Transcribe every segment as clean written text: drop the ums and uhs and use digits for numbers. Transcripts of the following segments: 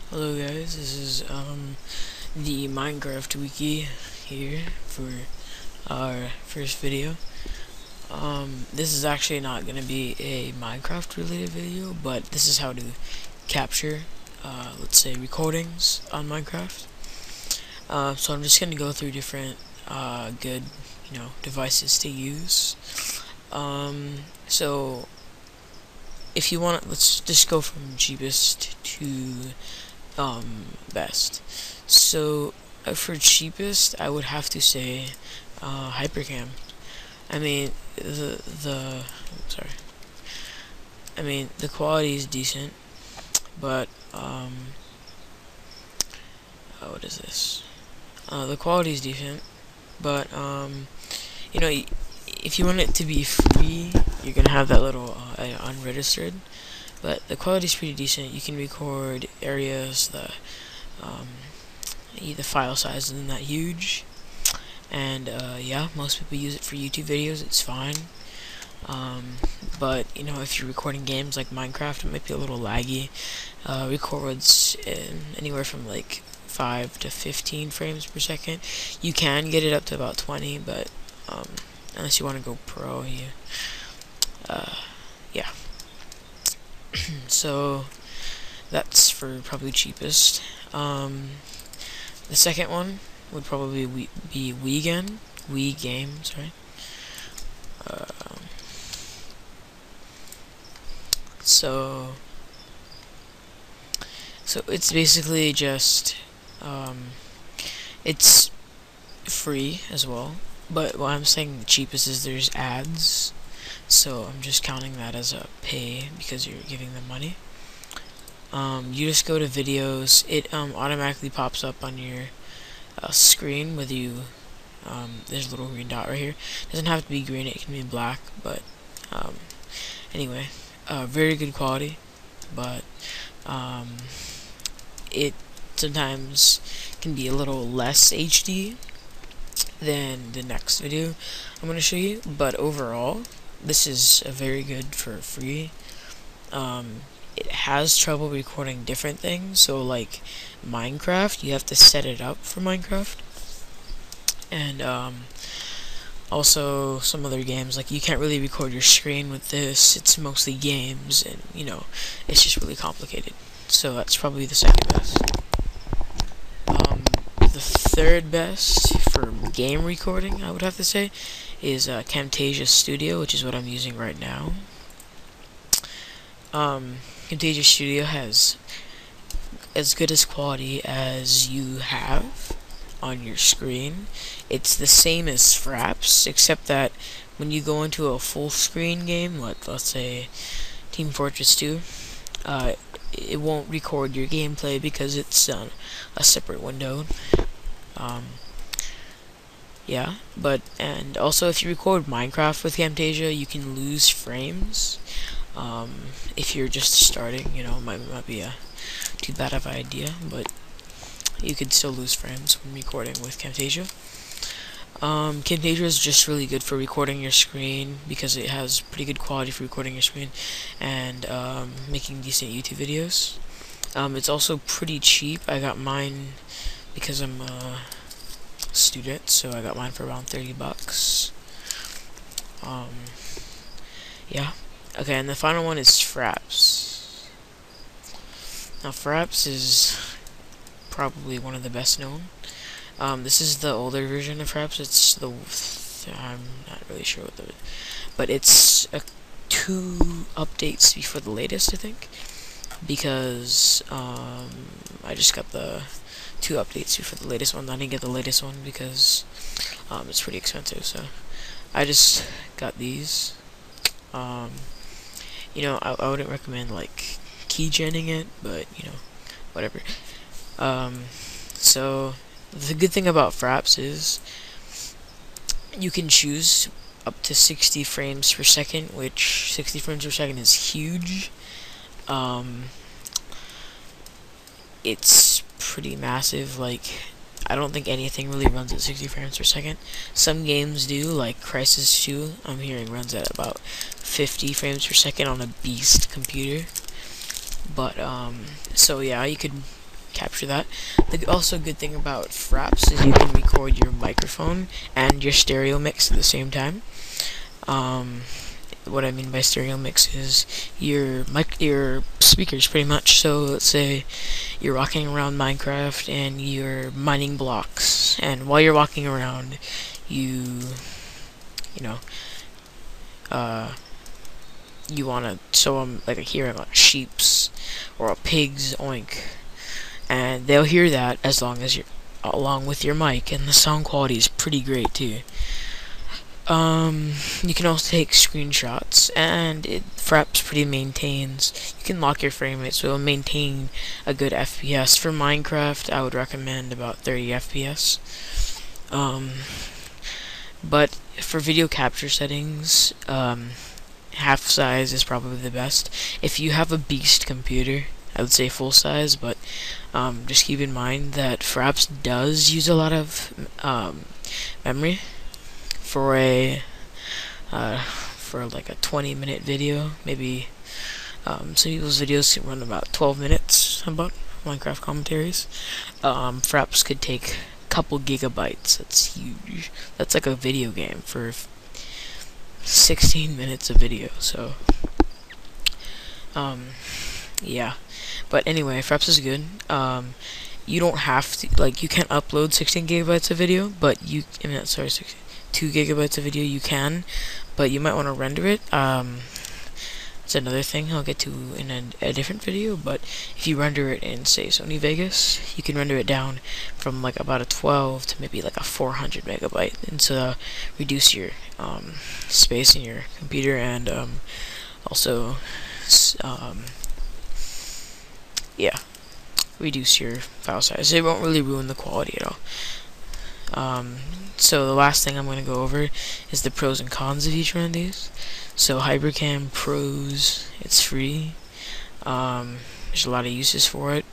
Hello guys, this is the Minecraft wiki here for our first video. This is actually not going to be a Minecraft related video, but this is how to capture let's say recordings on Minecraft. So I'm just going to go through different good devices to use. So if you want, let's just go from cheapest to best. So for cheapest, I would have to say Hypercam. I mean the quality is decent, but what is this? The quality is decent, but you know, if you want it to be free, you're gonna have that little unregistered. But the quality is pretty decent. You can record areas. The file size isn't that huge, and yeah, most people use it for YouTube videos. It's fine. But you know, if you're recording games like Minecraft, it might be a little laggy. Records in anywhere from like 5 to 15 frames per second. You can get it up to about 20, but unless you want to go pro, yeah. So that's for probably cheapest. The second one would probably be Wii game, sorry. So it's basically just it's free as well, but what I'm saying the cheapest is there's ads, so I'm just counting that as a pay because you're giving them money. You just go to videos, it automatically pops up on your screen with you. There's a little green dot right here. It doesn't have to be green, it can be black, but anyway, very good quality, but it sometimes can be a little less HD than the next video I'm going to show you, but overall this is a very good for free. It has trouble recording different things, so like Minecraft, you have to set it up for Minecraft, and also some other games, like you can't really record your screen with this. It's mostly games, and you know, it's just really complicated. So that's probably the second best. The third best for game recording, I would have to say, is Camtasia Studio, which is what I'm using right now. Camtasia Studio has as good as quality as you have on your screen. It's the same as Fraps, except that when you go into a full screen game, let's say Team Fortress 2, it won't record your gameplay because it's a separate window. Yeah, and also if you record Minecraft with Camtasia, you can lose frames. If you're just starting, you know, it might not be a too bad of an idea, but you could still lose frames when recording with Camtasia. Camtasia is just really good for recording your screen because it has pretty good quality for recording your screen and making decent YouTube videos. It's also pretty cheap. I got mine because I'm a student, so I got mine for around 30 bucks. Yeah. Okay, and the final one is Fraps. Now Fraps is probably one of the best known. This is the older version of Fraps. It's the I'm not really sure what but it's 2 updates before the latest, I think, because I just got the 2 updates before the latest one. I didn't get the latest one because it's pretty expensive, so I just got these. You know, I wouldn't recommend like keygenning it, but you know, whatever. So the good thing about Fraps is you can choose up to 60 frames per second, which 60 frames per second is huge. It's pretty massive. Like, I don't think anything really runs at 60 frames per second. Some games do, like Crysis 2, I'm hearing runs at about 50 frames per second on a beast computer. But, so yeah, you could capture that. The also good thing about Fraps is you can record your microphone and your stereo mix at the same time. What I mean by stereo mix is your speakers, pretty much. So let's say you're walking around Minecraft and you're mining blocks, and while you're walking around, you know, you wanna show them like hearing a sheep's or a pig's oink, and they'll hear that as long as you're along with your mic, and the sound quality is pretty great too. You can also take screenshots, and Fraps pretty maintains. You can lock your frame rate, so it'll maintain a good FPS. For Minecraft, I would recommend about 30 FPS. But for video capture settings, half size is probably the best. If you have a beast computer, I would say full size, but just keep in mind that Fraps does use a lot of memory. For like a 20-minute video, maybe some people's videos can run about 12 minutes about Minecraft commentaries. Fraps could take a couple gigabytes. That's huge. That's like a video game for 16 minutes of video. So yeah, but anyway, Fraps is good. You don't have to, like, you can't upload 16 gigabytes of video, but you, 2 gigabytes of video you can, but you might want to render it. It's another thing I'll get to in a different video, but if you render it in, say, Sony Vegas, you can render it down from like about a 12 to maybe like a 400 megabyte, and so reduce your space in your computer, and also yeah, reduce your file size. It won't really ruin the quality at all. So the last thing I'm going to go over is the pros and cons of each one of these. So HyperCam Pros, it's free. There's a lot of uses for it.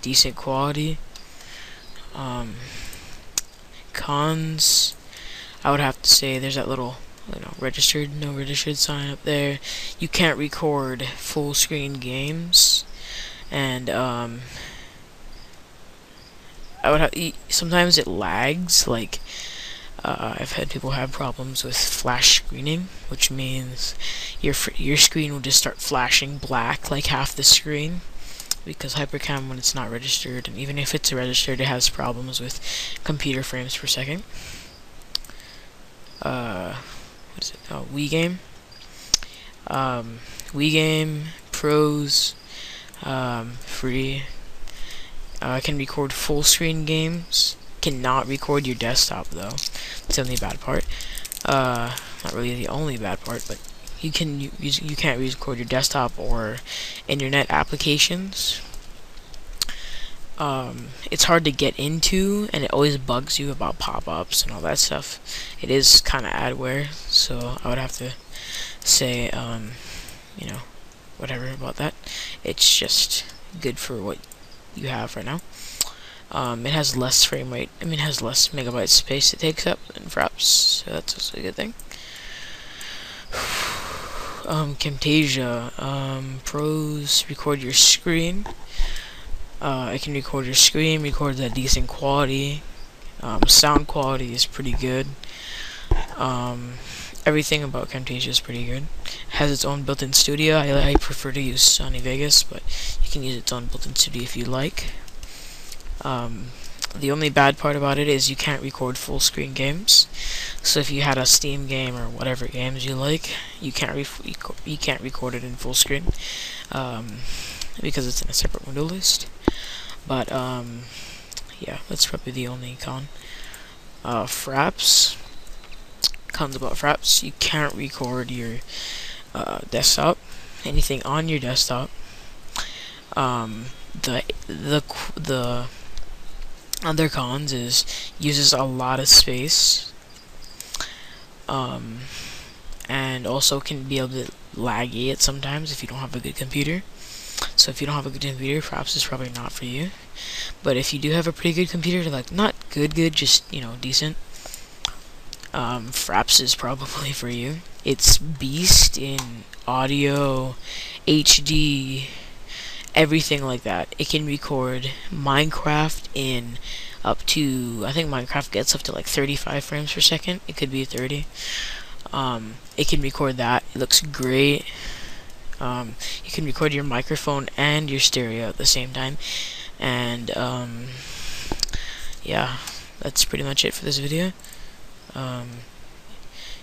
Decent quality. Cons, I would have to say there's that little no registered sign up there. You can't record full screen games, and I would have, sometimes it lags, like I've had people have problems with flash screening, which means your screen will just start flashing black, like half the screen, because HyperCam, when it's not registered, and even if it's registered, it has problems with computer frames per second. What is it? Oh, Wii Game. Wii Game Pros, free. Can record full screen games. Cannot record your desktop though. That's the only bad part. Not really the only bad part, but you can't record your desktop or internet applications. It's hard to get into, and it always bugs you about pop-ups and all that stuff. It is kind of adware, so I would have to say, whatever about that. It's just good for what you have right now. It has less frame rate. It has less megabyte space it takes up than Fraps, so that's also a good thing. Camtasia Pros, record your screen. I can record your screen, record at decent quality. Sound quality is pretty good. Everything about Camtasia is pretty good. It has its own built-in studio. I prefer to use Sony Vegas, but you can use its own built-in studio if you like. The only bad part about it is you can't record full screen games. So if you had a Steam game or whatever games you like, you can't record it in full screen, because it's in a separate window list. But yeah, that's probably the only con. Fraps. Cons about Fraps: you can't record your desktop, anything on your desktop. The other cons is uses a lot of space, and also can be a bit laggy at sometimes if you don't have a good computer. So if you don't have a good computer, Fraps is probably not for you. But if you do have a pretty good computer, like not good, just decent, Fraps is probably for you. It's beast in audio, HD, everything like that. It can record Minecraft in up to, I think Minecraft gets up to like 35 frames per second. It could be 30. It can record that. It looks great. You can record your microphone and your stereo at the same time. And yeah, that's pretty much it for this video.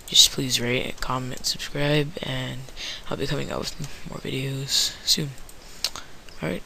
Just please rate, comment, subscribe, and I'll be coming out with more videos soon. Alright.